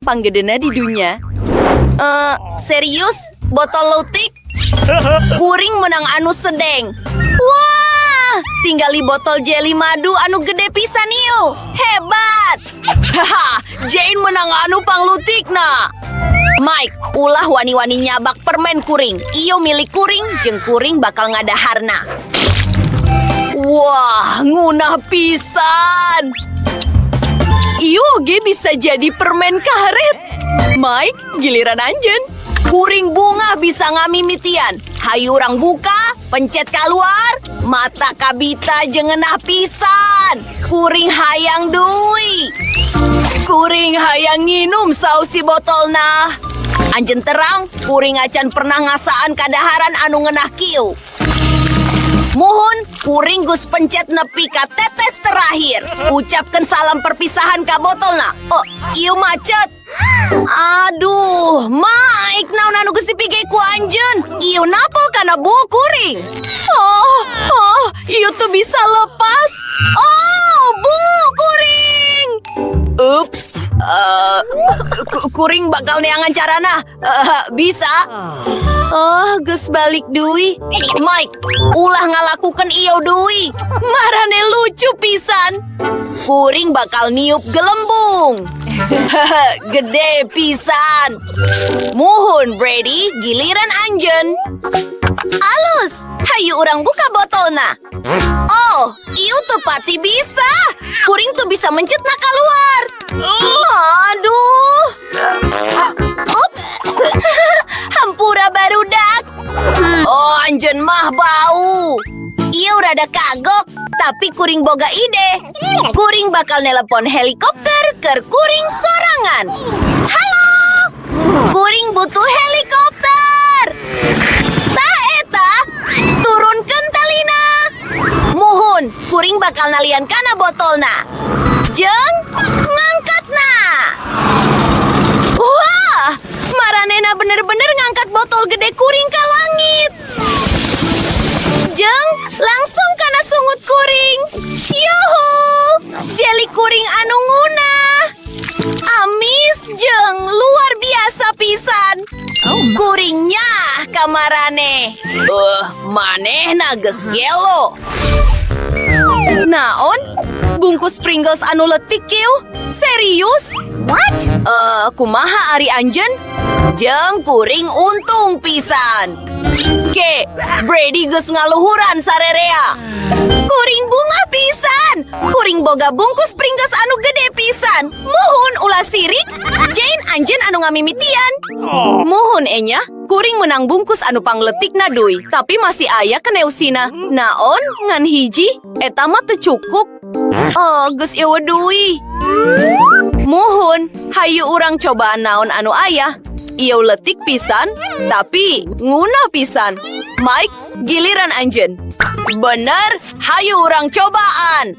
panggedena di dunia. Serius? Botol lutik? Kuring menang anu sedeng. Wah, tinggali botol jelly madu anu gede pisan ieu. Hebat. Haha, Jane menang anu panglutikna. Mike, ulah wani-wani nyabak permen kuring. Iyo milik kuring, jeung kuring bakal ngadaharna. Wah, ngunah pisan. Iyo ge bisa jadi permen karet. Mike, giliran anjeun. Kuring bunga bisa ngamimitian. Hayu urang buka, pencet keluar, mata kabita jeung ngeunah pisan. Kuring hayang deui. Kuring hayang nginum saus si botolna. Anjeun terang, kuring acan pernah ngasaan kadaharan anu ngeunah kieu. Muhun, kuring gus pencet nepi ka tetes terakhir. Ucapkan salam perpisahan ka botolna. Oh, ieu macet. Aduh, Mike, naon anu geus dipige ku anjeun? Ieu napol kana buuk kuring. Ieu tuh bisa lepas. Oh, buuk kuring. Ups. Kuring bakal neangan carana. Bisa. Geus balik deui. Mike, ulah ngalakukeun ieu deui. Marane lucu pisan. Kuring bakal niup gelembung. Gede pisan. Muhun, Brady, giliran anjeun. Alus, hayu urang buka botolna. Oh, ieu tuh pati bisa. Kuring tuh bisa mencetna keluar. Aduh. Ups. Hampura barudak. Oh, anjeun mah bau. Ieu rada kagok, tapi kuring boga ide. Kuring bakal nelepon helikopter ke kuring sorangan. Halo, kuring butuh helikopter. Tah eta, turunkeun talina. Muhun, kuring bakal nalian kana botolna. Jeung ngangkatna. Wah, maranena bener-bener ngangkat botol gede kuring ka langit. Jeung langsung kana sungut kuring. Yuhu, jeli kuring anu ngunah. Amis jeung luar biasa pisan. Kuringnya kamarane. Manehna geus gelo. Naon? Bungkus Pringles anu leutik kieu? Serius? What? Kumaha ari anjeun? Jeung kuring untung pisan. Ke, Brady geus ngaluhuran sarerea. Kuring bunga pisan. Kuring boga bungkus Pringles anu gede pisan. Muhun ulah sirik. Jane anjeun anu ngamimitian. Muhun enya, kuring menang bungkus anu pangletikna deui, tapi masih aya keneusina. Naon ngan hiji? Eta mah teu cukup. Geus eueuh deui. Muhun, hayu urang cobaan naon anu aya. Ieu letik pisan, tapi ngunah pisan. Mike, giliran anjeun. Bener, hayu urang cobaan.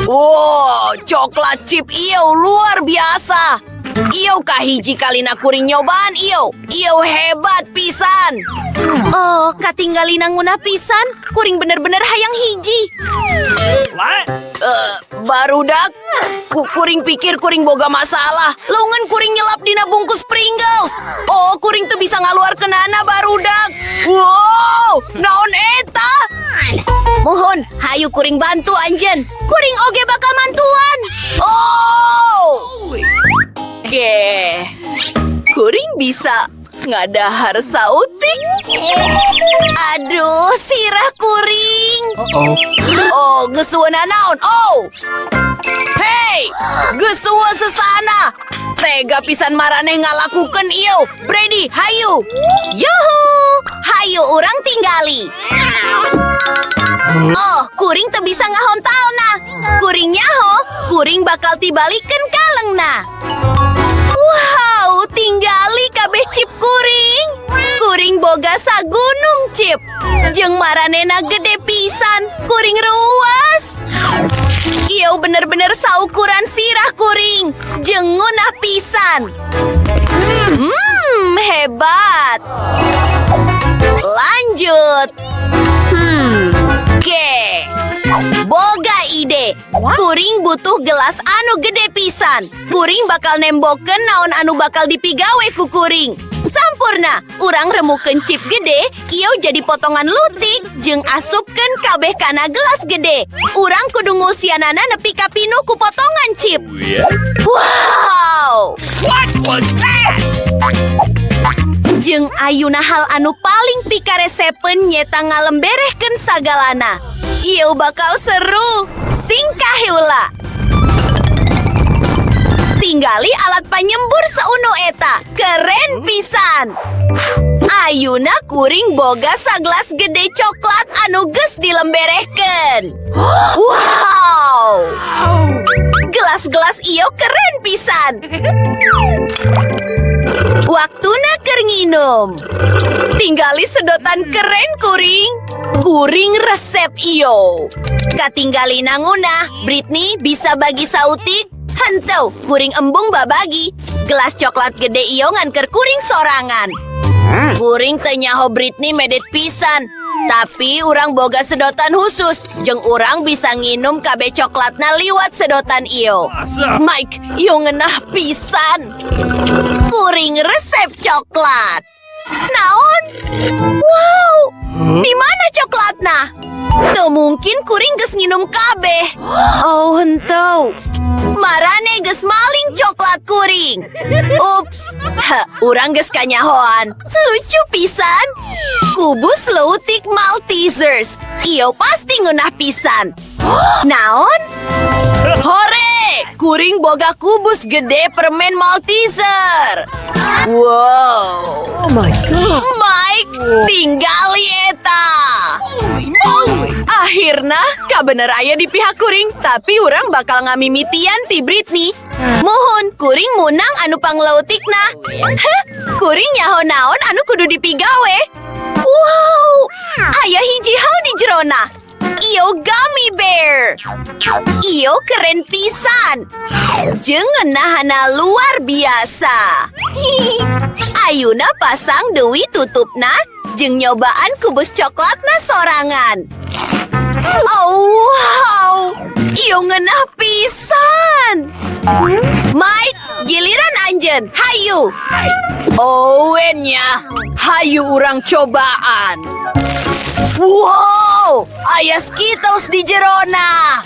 Wow, coklat chip ieu luar biasa. Ieu kahiji kalina kuring nyobaan ieu. Ieu hebat pisan. Katinggalina ngunah pisan. Kuring bener-bener hayang hiji. Barudak, kuring pikir kuring boga masalah. Leungeun kuring nyelap dina bungkus Pringles. Oh, kuring tuh bisa ngaluar kenana barudak. Wow, naon eta? Mohon, hayu kuring bantu anjeun. Kuring oge bakal mantuan. Oh! Kuring bisa ngadahar sautik. Aduh, sirah kuring. Geus sueuna naon? Hey, geus sueuh sesana. Tega pisan maraneh ngalakukeun ieu. Brady, hayu. Yuhu, hayu urang tinggali. Kuring teu bisa ngahontalna. Kuring nyaho, kuring bakal tibalikeun kalengna. Wow, tinggali kabeh chip kuring. Kuring boga sagunung chip. Jeung maranena gede pisan. Kuring ruas. Ieu bener-bener saukuran sirah kuring. Jeung ngunah pisan. Hebat. Lanjut. Boga ide. Kuring butuh gelas anu gede pisan. Kuring bakal nembokeun naon anu bakal dipigawe ku kuring. Sampurna, urang remukeun chip gede, ieu jadi potongan lutik, jeung asupkeun kabeh kana gelas gede. Urang kudu ngusianana nepi ka pinuh ku potongan chip. Wow! What was that? Jeung ayeuna hal anu paling pikaresepeun nyeta ngalemberehkeun sagalana. Ieu bakal seru. Singkah heula. Tinggali alat panyembur seuno eta. Keren pisan. Ayeuna kuring boga saglas gede coklat anu geus dilemberehkeun. Wow! Gelas-gelas ieu keren pisan. Waktuna keur nginum. Tinggali sedotan keren kuring. Kuring resep iyo. Katinggali nanguna, Britney bisa bagi sautik. Henteu, kuring embung babagi. Gelas coklat gede iyo ngan keur kuring sorangan. Kuring teu nyaho Britney medet pisan. Tapi urang boga sedotan khusus. Jeung urang bisa nginum kabeh coklatna liwat sedotan iyo. Mike, iyo ngeunah pisan. Kuring resep coklat. Naon? Wow! Di mana coklatna? Tuh mungkin kuring geus nginum kabeh. Oh, henteu. Marane geus maling coklat kuring. Ups, urang geus kanyahoan. Lucu pisan. Kubus leutik Maltesers. Iyo pasti ngeunah pisan. Naon? Hore! Kuring boga kubus gede permen Malteser. Wow. Oh my god. Mike, tinggali eta. Akhirna, kabener aya di pihak kuring, tapi urang bakal ngamimitian ti Britney. Mohon, kuring munang anu pangleutikna. Heh, kuring nyaho naon anu kudu dipigawe. Wow, aya hiji hal di jerona. Iyo gummy bear. Iyo keren pisan. Jeung ngeunahana luar biasa. Ayeuna pasang deui tutupna jeung nyobaan kubus coklatna sorangan. Oh, wow. Iyo ngeunah pisan. Mike, giliran anjeun. Hayu. Oh, enya. Hayu urang cobaan. Wow, aya Skittles di jerona.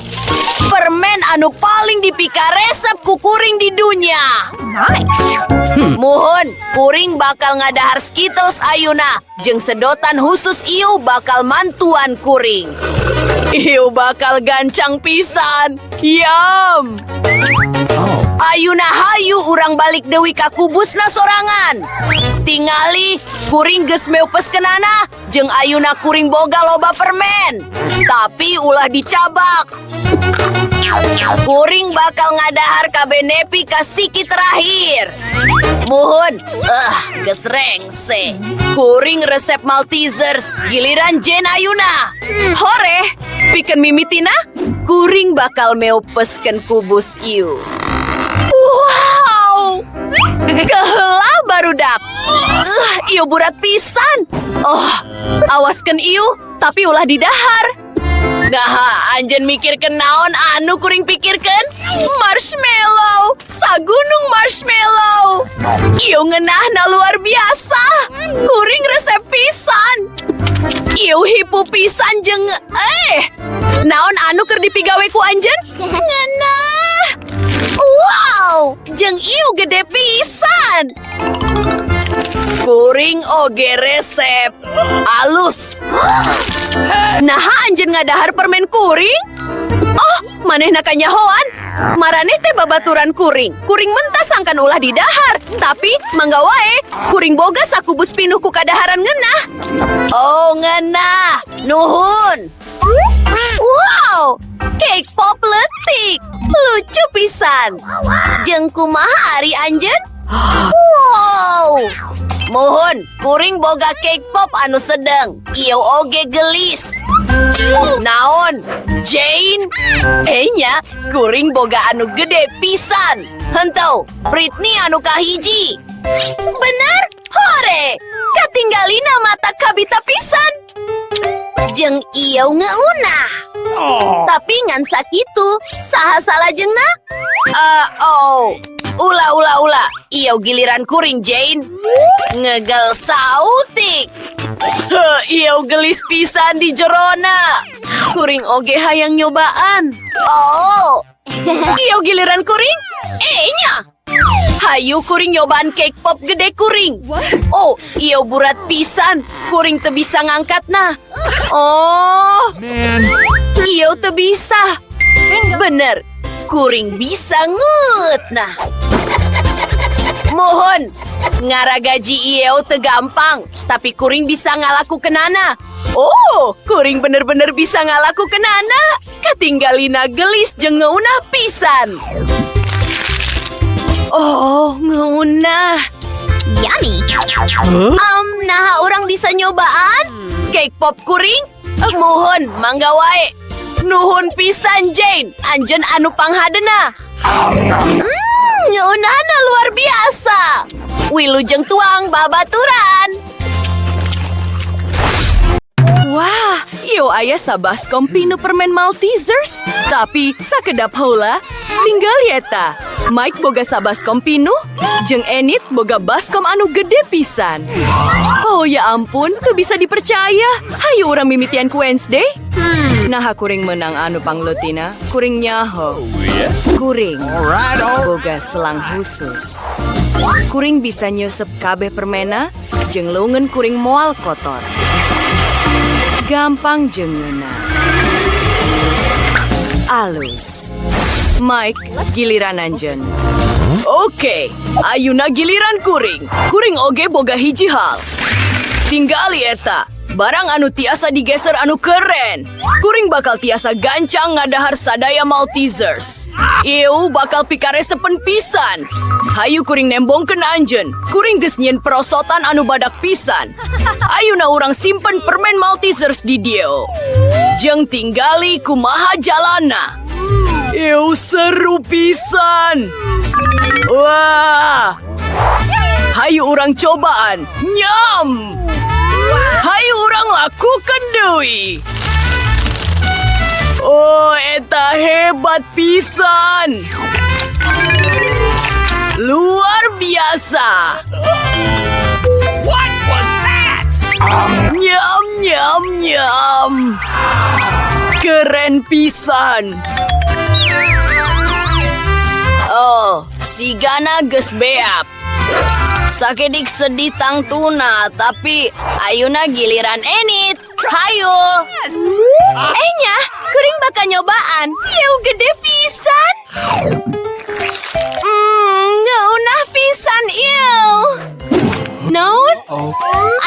Permen anu paling dipikaresep ku kuring di dunia. Mohon, kuring bakal ngadahar Skittles ayeuna. Jeung sedotan khusus ieu bakal mantuan kuring. Ieu bakal gancang pisan. Yum. Ayeuna hayu urang balik deui ka kubusna sorangan. Tingali, kuring geus meupeskeunana jeung ayeuna kuring boga loba permen. Tapi ulah dicabak. Kuring bakal ngadahar kabeh nepi ka siki terakhir. Mohon, geus rengse. Kuring resep Maltesers, giliran Jen ayeuna. Hore, pikeun mimitina, kuring bakal meupeskeun kubus ieu. Wow! Keheula barudak. Ieu burat pisan. Oh, awaskeun ieu, tapi ulah didahar. Nah, anjeun mikirkeun naon anu kuring pikirkeun? Marshmallow, sagunung marshmallow. Ieu ngeunahna luar biasa. Kuring resep pisan. Ieu hipu pisan jeung naon anu keur dipigawe ku anjeun? Ngeunah. Wow, jeung ieu gede pisan. Kuring oge resep alus. Naha anjeun ngadahar permen kuring? Oh, manehna kanyahoan. Maraneh teh babaturan kuring. Kuring mentah sangkan ulah didahar. Tapi, mangga wae, kuring boga sakubus pinuh ku kadaharan ngeunah. Oh, ngeunah. Nuhun. Wow, cake pop leutik. Lucu pisan. Jeung kumaha ari anjeun? Wow. Mohon, kuring boga cake pop anu sedeng. Ieu oge gelis. Naon? Jane? Enya, kuring boga anu gede pisan. Henteu, Britney anu kahiji. Bener? Hore! Katinggalina mata kabita pisan. Jeung ieu ngeunah. Tapi ngan sakitu, saha salah jeung na? Ula. Iyo giliran kuring, Jane. Ngegel sautik. Iyo gelis pisan di jerona. Kuring oge hayang nyobaan. Iyo giliran kuring? Nya. Hayu kuring nyobaan cake pop gede kuring. Iyo burat pisan. Kuring teu bisa ngangkat nah. Man. Iyo teu bisa. Bener. Kuring bisa ngut nah. Mohon. Ngaragaji iyo teu gampang. Tapi kuring bisa ngalaku kenana. Kuring bener-bener bisa ngalaku kenana. Katinggalina gelis jeung ngeunah pisan. Ngeunah. Yummy. Nah orang bisa nyobaan? Cake pop kuring? Mohon, mangga wae. Nuhun pisan, Jane. Anjeun anu panghadeuna. Ngeunahna luar biasa. Wilujeng tuang babaturan. Wah, iyo aya sabaskom pinu permen Maltesers. Tapi sakedap heula, tinggal eta. Mike boga sabaskom pinu, jeung Enid boga baskom anu gede pisan. Ya ampun, tuh bisa dipercaya. Hayu urang mimitian ku Wednesday. Nah kuring menang anu panglutina, kuring nyaho. Kuring boga selang khusus. Kuring bisa nyusep kabeh permena, jeung leungeun kuring moal kotor. Gampang jeung ngeunah. Alus. Mike, giliran anjeun. Oke, ayeuna giliran kuring. Kuring oge boga hiji hal. Tinggali eta, barang anu tiasa digeser anu keren. Kuring bakal tiasa gancang ngadahar sadaya Maltesers. Ieu bakal pikaresepen pisan. Hayu kuring nembongkeun anjeun. Kuring geus nyieun perosotan anu badak pisan. Ayeuna urang simpen permen Maltesers di dieu. Jeung tinggali kumaha jalana. Ieu seru pisan. Wah. Hayu urang cobaan. Nyam. Hayu urang lakukan deui. Eta hebat pisan. Luar biasa. What was that? Nyam. Keren pisan. Sigana geus beap. Sakedik sedih tang tuna, tapi ayeuna giliran Enid. Hayu. Enya, kuring bakal nyobaan. Ieu gede pisan. Ngeunah pisan ieu. Naon?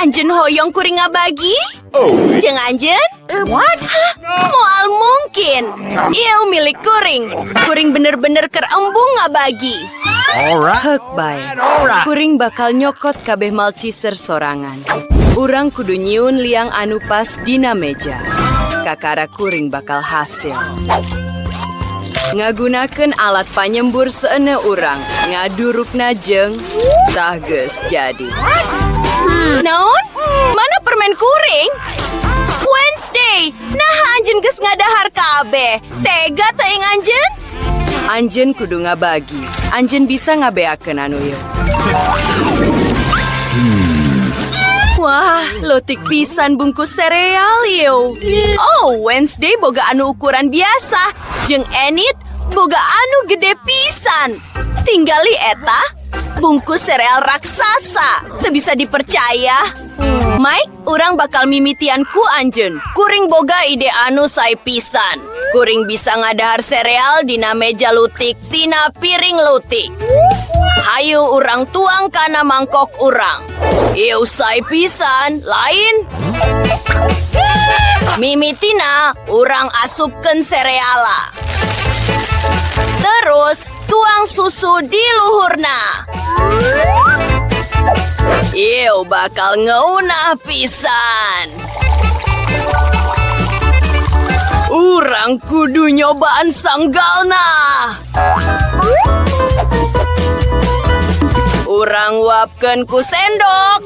Anjeun hoyong kuring ngabagi? Jeung anjeun? What? Moal mungkin. Ieu milik kuring. Kuring bener-bener keur embung ngabagi. Heuk bae. Kuring bakal nyokot kabeh Maltesers sorangan. Urang kudu nyieun liang anu pas dina meja. Kakara kuring bakal hasil. Ngagunakeun alat panyembur seuneu urang. Ngadurukna jeung tah geus jadi. Naon? Mana permen kuring? Wednesday, nah anjeun geus ngadahar kabeh. Tega teuing anjeun? Anjeun kudu ngabagi. Anjeun bisa ngabeakeun anu ieu. Wah, lotik pisan bungkus sereal ieu. Wednesday boga anu ukuran biasa. Jeung Enid boga anu gede pisan. Tinggali eta bungkus sereal raksasa. Teu bisa dipercaya. Mike, urang bakal mimitian ku anjeun. Kuring boga ide anu sae pisan. Kuring bisa ngadahar sereal dina meja lutik tina piring lutik. Hayu urang tuang kana mangkok urang. Ieu sae pisan, lain. Mimitina, urang asupkeun sereala. Terus, tuang susu di luhurna. Ieu bakal ngeunah pisan. Urang kudu nyobaan sanggalna. Urang wapkeun ku sendok.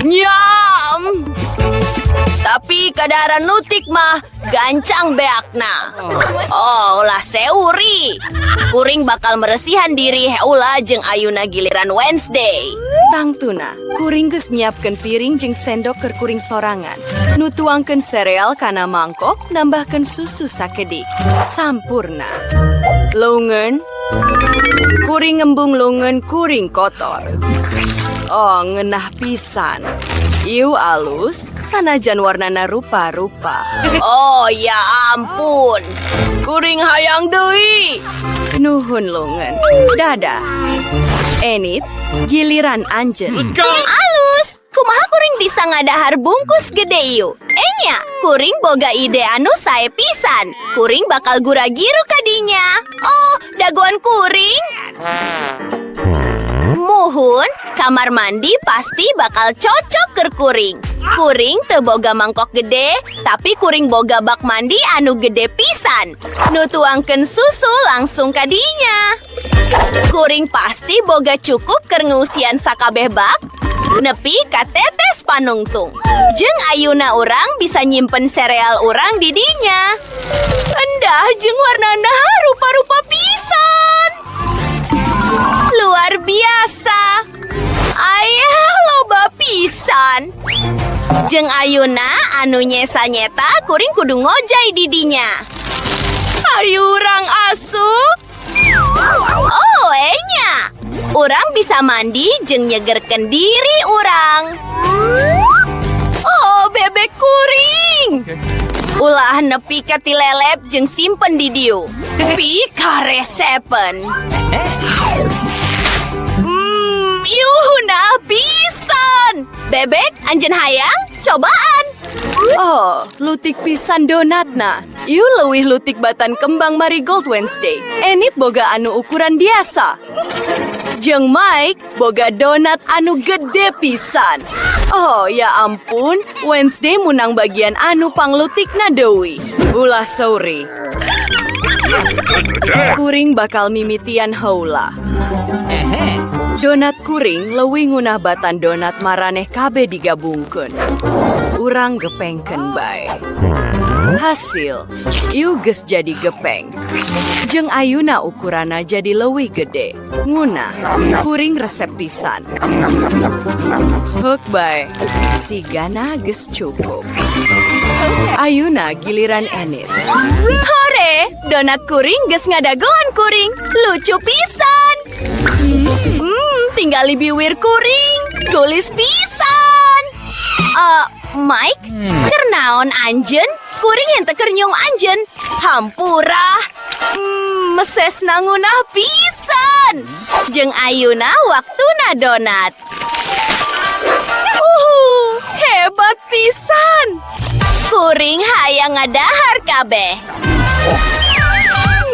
Nyam. Tapi kadaharan nutik mah gancang beakna. Oh, ulah seuri. Kuring bakal meresihan diri heula jeung ayuna giliran Wednesday. Tangtuna, kuring geus nyiapkeun piring jeung sendok keur kuring sorangan. Nutuangkeun sereal kana mangkok, nambahkeun susu sakedik. Sampurna. Leungeun, kuring ngembung leungeun kuring kotor. Oh, ngeunah pisan. Ieu alus, sanajan warnana rupa-rupa. Oh, ya ampun. Kuring hayang deui. Nuhun leungeun. Dadah. Enit, giliran Anjeun. Let's go! Alus, kumaha kuring bisa ngadahar bungkus gede ieu? Enya, kuring boga ide anu sae pisan. Kuring bakal gura-giru kadinya. Oh, daguan kuring. Muhun, kamar mandi pasti bakal cocok keur kuring. Kuring teu boga mangkok gede, tapi kuring boga bak mandi anu gede pisan. Nutuangkeun susu langsung kadinya. Kuring pasti boga cukup keur ngusian sakabeh bak, nepi ka tetes panungtung. Jeung ayuna urang bisa nyimpen sereal urang di dinya. Endah jeung warnana rupa-rupa pisan. Luar biasa. Ayah loba pisan. Jeung ayuna anu nyesa-nyeta kuring kudu ngojay di dinya. Ayu urang asup. Oh, enya. Urang bisa mandi jeung nyegerkeun diri urang. Oh, bebek kuring. Ulah nepi ka tilelep jeung simpen di dieu. Pi ka resepen. Yuhuna pisan. Bebek, Anjeun hayang? Cobaan. Oh, lutik pisan donatna. Ieu leuwih lutik batan kembang marigold Wednesday. Enit boga anu ukuran biasa. Jeung Mike boga donat anu gede pisan. Oh, ya ampun. Wednesday munang bagian anu panglutikna deui. Ulah sorry. Kuring bakal mimitian heula. Donat kuring leuwih ngunah batan donat maraneh kabeh digabungkeun. Urang gepengkeun bae. Hasil, ieu geus jadi gepeng. Jeung ayuna ukurana jadi leuwih gede. Ngunah, kuring resep pisan. Heuk bae, sigana geus cukup. Ayuna giliran Enit. Hore, donat kuring geus ngadagoan kuring. Lucu pisan. Tinggal biwir kuring. Tulis pisan. Mike, keur naon Anjeun? Kuring henteu keur nyung Anjeun. Hampura. Mesesna ngunah pisan. Jeung ayuna waktuna donat. Hebat pisan. Kuring hayang ngadahar kabeh.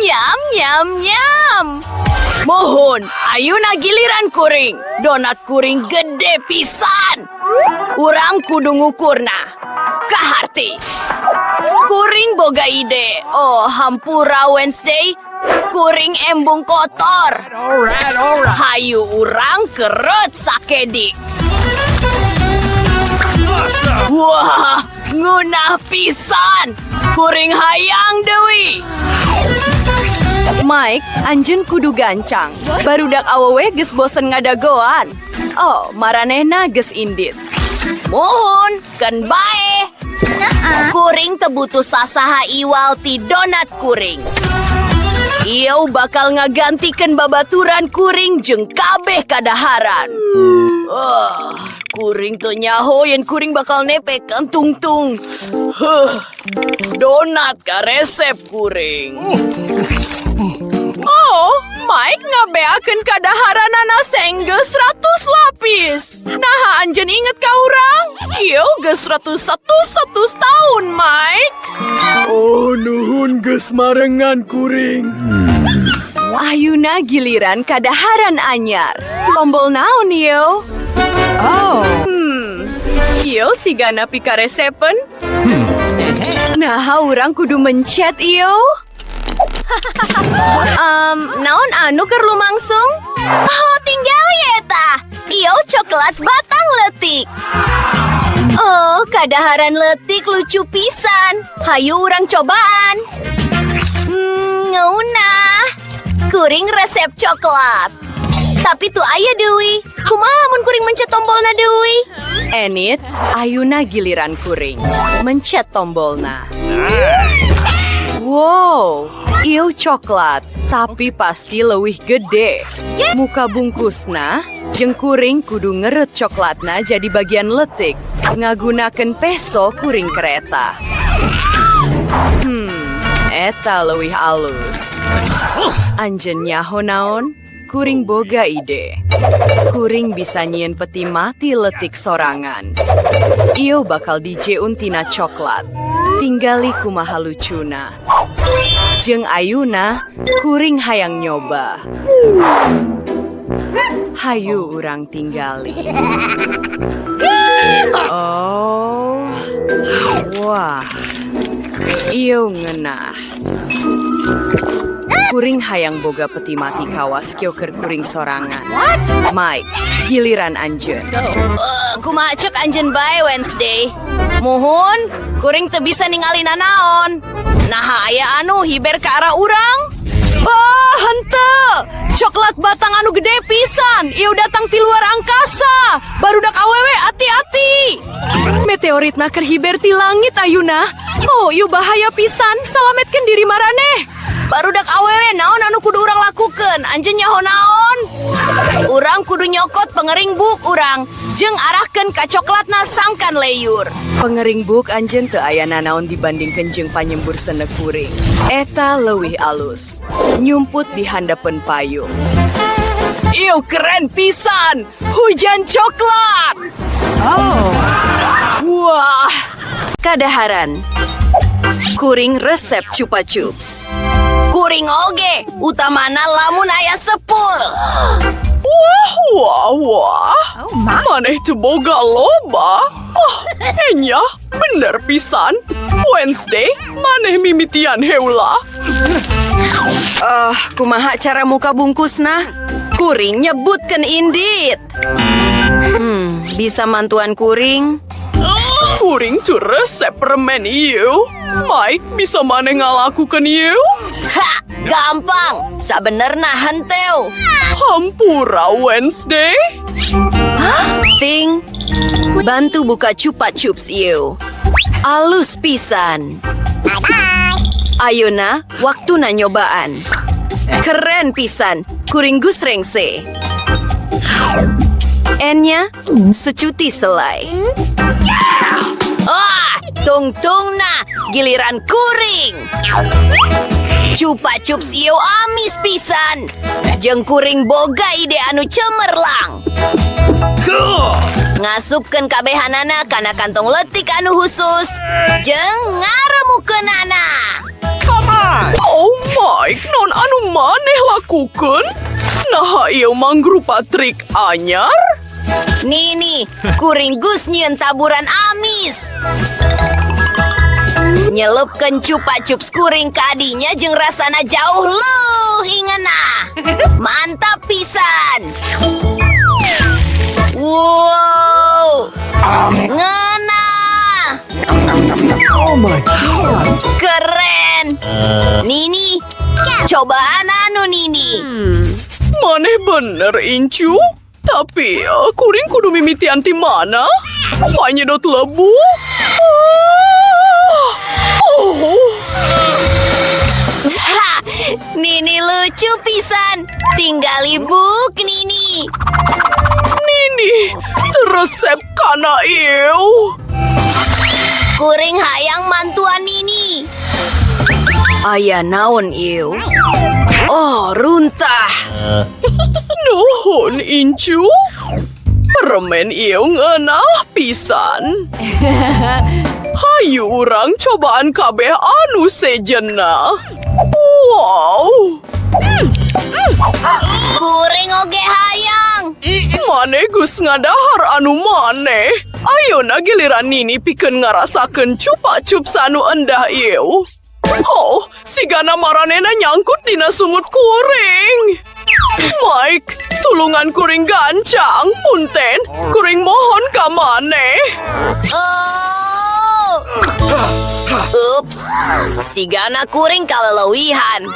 Nyam, nyam, nyam. Mohon, ayuna giliran kuring. Donat kuring gede pisan. Urang kudu ngukurna. Kaharti. Kuring boga ide. Oh, hampura Wednesday. Kuring embung kotor. Alright. Hayu urang kerut sakedik. Awesome! Wah, ngunah pisan. Kuring hayang deui. Mike, Anjeun kudu gancang. Barudak awewe geus bosen ngadagoan. Oh, maranehna geus indit. Mohon, keun bae. Kuring teu butuh sasaha iwal ti donat kuring. Ieu bakal ngagantikeun babaturan kuring jeung kabeh kadaharan. Kuring teu nyaho yen kuring bakal nepek kan tungtung. Donat ka resep kuring. Oh, Mike ngabeakeun kadaharanana senggeus 100 lapis. Nah, Anjeun inget ka urang? Ieu geus 101 tahun, Mike. Oh, nuhun geus marengan kuring. Ayuna giliran kadaharan anyar. Tombol naon ieu? Oh. Ieu sigana pika resepen? Nah, urang kudu mencet ieu. Naon anu keur lumangsung? Oh, tinggal eta. Ieu coklat batang letik. Oh, Kadaharan letik lucu pisan. Hayu urang cobaan. Ngeunah. Kuring resep coklat. Tapi tuh aya Dewi. Kumaha mun kuring mencet tombolna Dewi? Enit, ayuna giliran kuring. Mencet tombolna. Wow, ieu coklat. Tapi pasti leuwih gede. Muka bungkusna, jeung kuring kudu ngeret coklatna jadi bagian letik. Ngagunakeun peso kuring kereta. Eta leuwih alus. Anjeun nyaho naon? Kuring boga ide. Kuring bisa nyieun peti mati letik sorangan. Ieu bakal dijieun tina coklat. Tinggali kumaha lucuna. Jeung ayuna, kuring hayang nyoba. Hayu urang tinggali. Oh, wah, ieu ngeunah. Kuring hayang boga peti mati kawas kieu keur kuring sorangan. What? Mike, giliran anjeun. Kumaha ceuk anjeun bae Wednesday. Muhun, kuring teu bisa ningali nanaon. Nah aya anu hiber ke arah urang. Henteu! Coklat batang anu gede pisan. Ieu datang ti luar angkasa. Barudak awewe ati-ati. Meteoritna keur hiber ti langit ayuna. Oh, ieu bahaya pisan. Salametkeun diri maraneh. Barudak awewe naon anu kudu urang lakukeun? Anjeun nyaho naon? Urang kudu nyokot pengering buk urang, jeung arahkeun ka coklatna sangkan leyur. Pengering buk anjeun teu aya nanaon dibandingkeun jeung panyembur seuneu kuring. Eta leuwih alus. Nyumput di handapeun payung. Ieu keren pisan. Hujan coklat. Oh. Wah. Kadaharan. Kuring resep Chupa Chups. Kuring oge, utamana lamun aya sepul. Wah. Maneh teu boga loba. Enya, bener pisan. Wednesday, maneh mimitian heula. Kumaha cara muka bungkusna? Kuring nyebutkeun indit. Bisa mantuan kuring? Kuring tu resep permen ieu. Mike, bisa maneh ngalakukeun ieu? Ha, gampang. Sabenerna henteu. Hampura Wednesday. Ting, bantu buka Chupa Chups ieu. Alus pisan. Ayeuna, waktuna nyobaan. Keren pisan, kuring Gus Rengse. Enya, secuti selai. Tungtungna, giliran kuring. Chupa Chups ieu amis pisan. Jeung kuring boga ide anu cemerlang. Ngasupkeun kabehanana kana kantong letik anu khusus. Jeung ngaremukeunana. Oh Mike, non anu maneh lakukeun? Nah ieu mangrupa trik anyar? Nini, kuring Gus nyieun taburan amis. Nyelupkeun Chupa Chups kuring ka adinya jeung rasana jauh leuwih ngeunah. Mantap pisan. Wow. Ngeunah. Oh my God. Keren. Nini, cobaan anu Nini. Maneh bener, Incu. Tapi kuring kudu mimitian ti mana? Panyedot lebu? Ha, Nini lucu pisan. Tinggali buk Nini. Nini, resep kana ieu. Kuring hayang mantuan Nini. Aya naon ieu? Oh, runtah. Nuhun, Incu. Permen ieu ngeunah pisan. Hayu urang cobaan kabeh anu sejenna. Wow. Kuring oge hayang. Maneh Gus ngadahar anu maneh. Ayeuna giliran Nini pikeun ngarasakeun Chupa Chups anu endah ieu. Oh, sigana maranena nyangkut dina sumut kuring. Mike, tulungan kuring gancang, punten. Kuring mohon ka maneh. Ups, sigana kuring kalelewihan.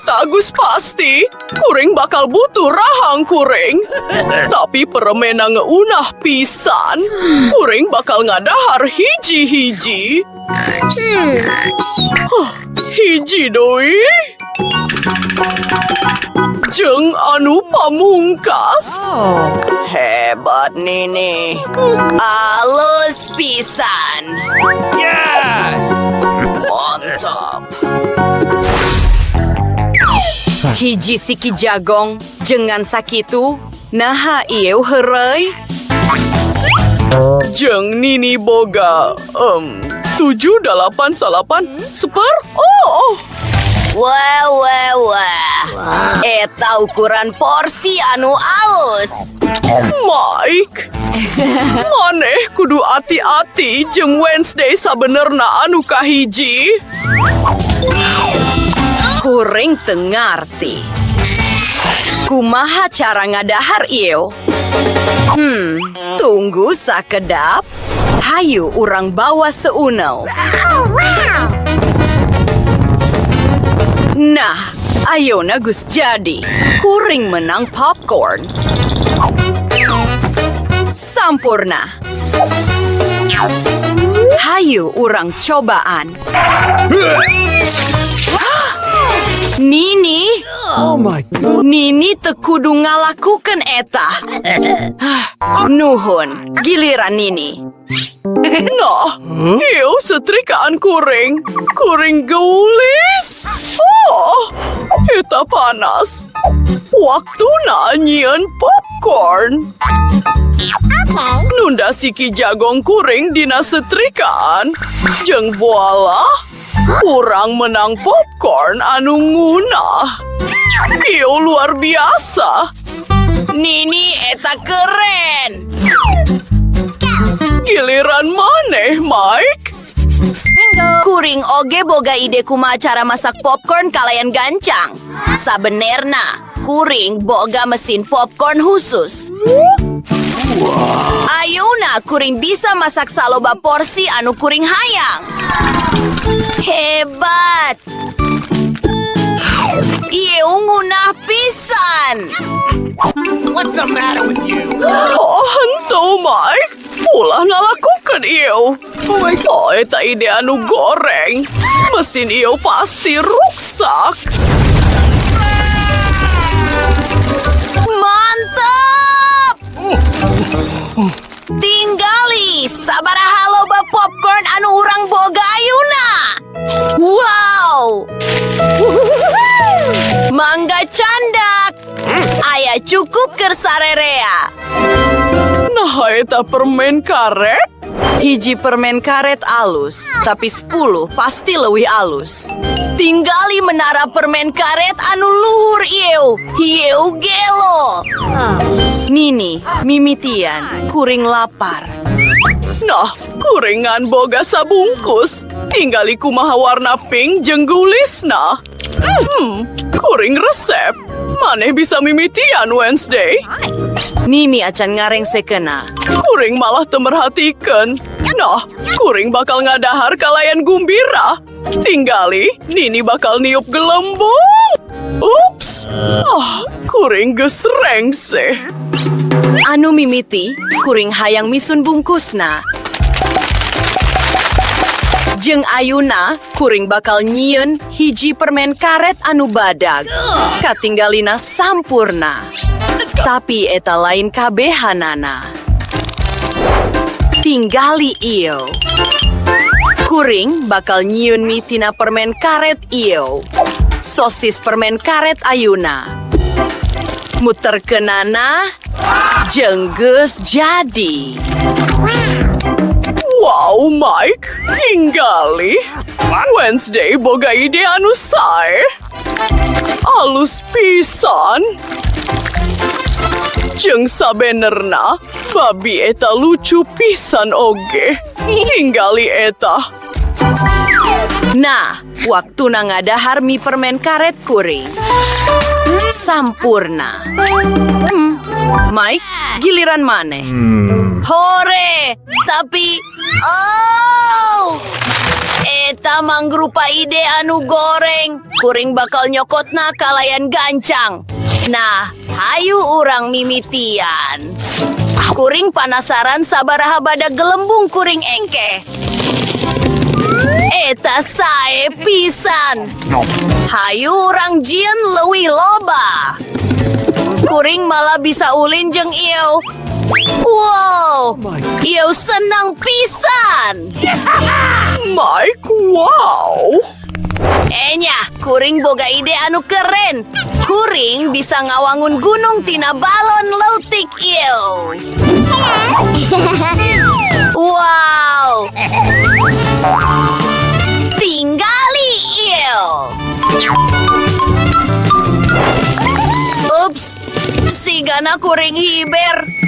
Eta Gus pasti. Kuring bakal butuh rahang kuring. Tapi permena ngeunah pisan. Kuring bakal ngadahar hiji-hiji. Hiji doi. Jeung anu pamungkas. Hebat Nini. Alus pisan. Yes! Mantap. Hiji siki jagong, jengan sakitu, naha ieu heureuy. Jeung Nini boga 788 seper. Oh, Wah. Eta ukuran porsi anu alus. Mike. Maneh kudu ati-ati jeung Wednesday sabenerna anu kahiji. Kuring teu ngarti. Kumaha cara ngadahar ieu? Tunggu sakedap. Hayu urang bawa seuneu. Nah, ayeuna geus jadi. Kuring menang popcorn. Sampurna. Hayu urang cobaan. Nini, Oh my god. Nini teu kudu ngalakukeun eta. Nuhun, giliran Nini. Nah, ieu setrikaan kuring. Kuring geulis. Oh, eta panas. Waktuna nyieun popcorn. Nunda siki jagong kuring dina setrikaan. Jeung voila, kurang menang popcorn anu ngunah. Ieu luar biasa. Nini eta keren. Giliran maneh, Mike. Kuring oge boga ide kumaha cara masak popcorn kalayan gancang. Sabenerna, kuring boga mesin popcorn khusus. Ayeuna kuring bisa masak saloba porsi anu kuring hayang. Hebat. Ieu ngunah pisan. What's the matter with you? Oh, henteu, Mike. Ulah ngalakukeun ieu. Oh, eta ide anu goreng. Mesin ieu pasti ruksak. Mantap! Tinggali sabaraha loba popcorn anu urang boga ayeuna. Wow! Mangga candak. Aya cukup keur sarerea. Nah, eta permen karet. Hiji permen karet alus, tapi 10 pasti leuwih alus. Tinggali menara permen karet anu luhur ieu. Ieu gelo. Nini, mimitian, kuring lapar. Nah, kuringan boga sabungkus. Tinggali kumaha warna pink jeung gulisna. Kuring resep. Maneh bisa mimitian Wednesday. Nini acan ngareng sekena. Kuring malah temerhatikeun. Nah, kuring bakal ngadahar kalayan gumbira. Tinggali, Nini bakal niup gelembung. Ups. Kuring geus rengseh. Anu mimiti, kuring hayang misun bungkusna. Jeung ayuna, kuring bakal nyieun hiji permen karet anu badag. Katinggalina sampurna. Tapi eta lain kabehanana. Tinggali ieu. Kuring bakal nyieun mie tina permen karet ieu. Sosis permen karet ayuna. Muterkeunana, jeung geus jadi. Wow, Mike. Tinggali. Wednesday boga ide anu sae. Alus pisan. Jeung sabenerna, babi eta lucu pisan oge. Tinggali eta. Nah, waktuna ngadahar mie permen karet kuring. Sampurna. Mike, giliran maneh. Hore, tapi Oh! Eta manggrupa ide anu goreng. Kuring bakal nyokot na kalayan gancang. Nah, hayu urang mimitian. Kuring penasaran sabaraha bada gelembung kuring engke. Eta sae pisan. Hayu urang jieun leuwih loba. Kuring malah bisa ulin jeung ieu. Wow, ieu senang pisan. Mike, wow! Enya, kuring boga ide anu keren. Kuring bisa ngawangun gunung tina balon leutik ieu. Wow! Tinggali ieu. Ups, sigana kuring hiber.